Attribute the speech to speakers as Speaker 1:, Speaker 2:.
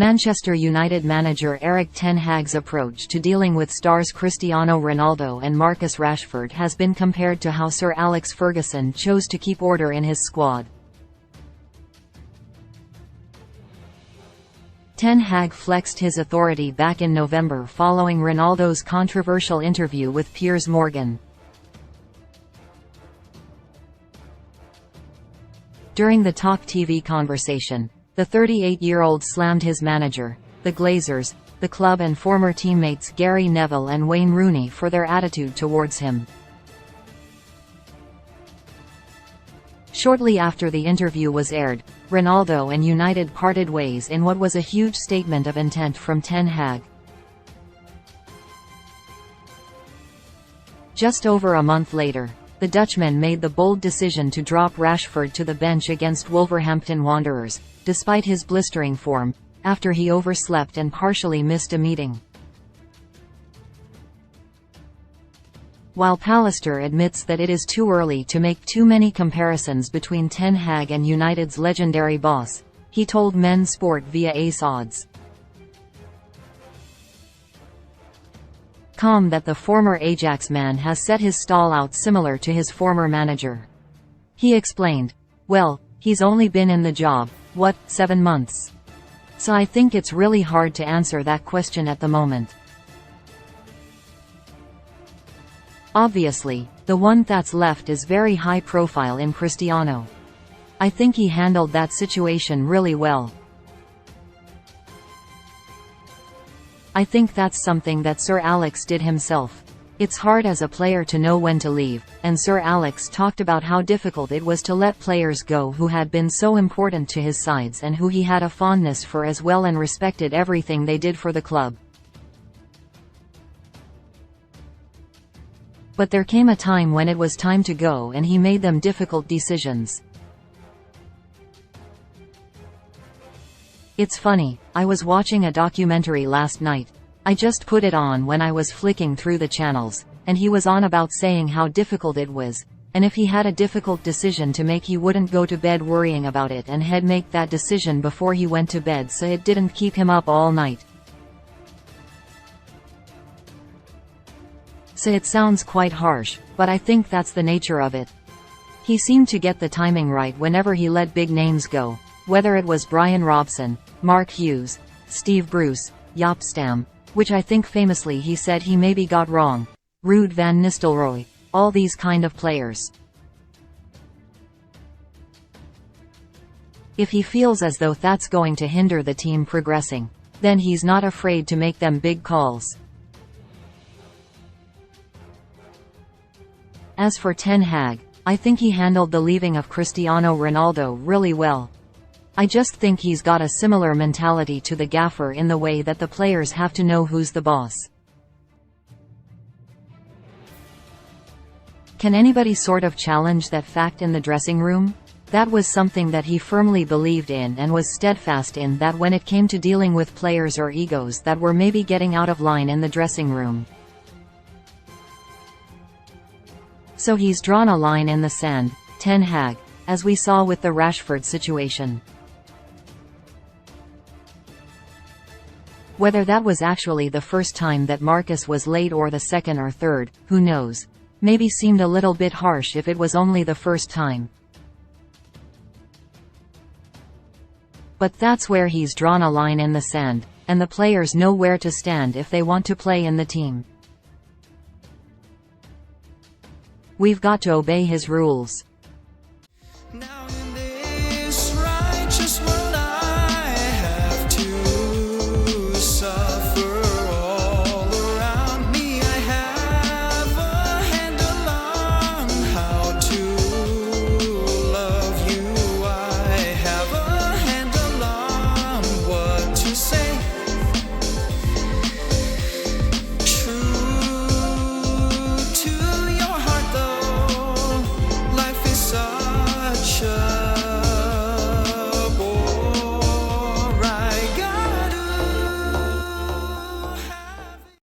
Speaker 1: Manchester United manager Erik ten Hag's approach to dealing with stars Cristiano Ronaldo and Marcus Rashford has been compared to how Sir Alex Ferguson chose to keep order in his squad. Ten Hag flexed his authority back in November following Ronaldo's controversial interview with Piers Morgan. During the Talk TV conversation, the 38-year-old slammed his manager, the Glazers, the club and former teammates Gary Neville and Wayne Rooney for their attitude towards him. Shortly after the interview was aired, Ronaldo and United parted ways in what was a huge statement of intent from Ten Hag. Just over a month later, the Dutchman made the bold decision to drop Rashford to the bench against Wolverhampton Wanderers, despite his blistering form, after he overslept and partially missed a meeting. While Pallister admits that it is too early to make too many comparisons between Ten Hag and United's legendary boss, he told Men Sport via Ace Odds that the former Ajax man has set his stall out similar to his former manager. He explained, "Well, he's only been in the job, 7 months? So I think it's really hard to answer that question at the moment. Obviously, the one that's left is very high profile in Cristiano. I think he handled that situation really well. I think that's something that Sir Alex did himself. It's hard as a player to know when to leave, and Sir Alex talked about how difficult it was to let players go who had been so important to his sides and who he had a fondness for as well and respected everything they did for the club. But there came a time when it was time to go and he made them difficult decisions. It's funny, I was watching a documentary last night. I just put it on when I was flicking through the channels, and he was on about saying how difficult it was, and if he had a difficult decision to make he wouldn't go to bed worrying about it and he'd make that decision before he went to bed so it didn't keep him up all night. So it sounds quite harsh, but I think that's the nature of it. He seemed to get the timing right whenever he let big names go, whether it was Brian Robson, Mark Hughes, Steve Bruce, Jaap Stam, which I think famously he said he maybe got wrong, Ruud van Nistelrooy, all these kind of players. If he feels as though that's going to hinder the team progressing, then he's not afraid to make them big calls. As for Ten Hag, I think he handled the leaving of Cristiano Ronaldo really well. I just think he's got a similar mentality to the gaffer in the way that the players have to know who's the boss. Can anybody sort of challenge that fact in the dressing room? That was something that he firmly believed in and was steadfast in, that when it came to dealing with players or egos that were maybe getting out of line in the dressing room. So he's drawn a line in the sand, Ten Hag, as we saw with the Rashford situation. Whether that was actually the first time that Marcus was late or the second or third, who knows? Maybe seemed a little bit harsh if it was only the first time. But that's where he's drawn a line in the sand, and the players know where to stand if they want to play in the team. We've got to obey his rules.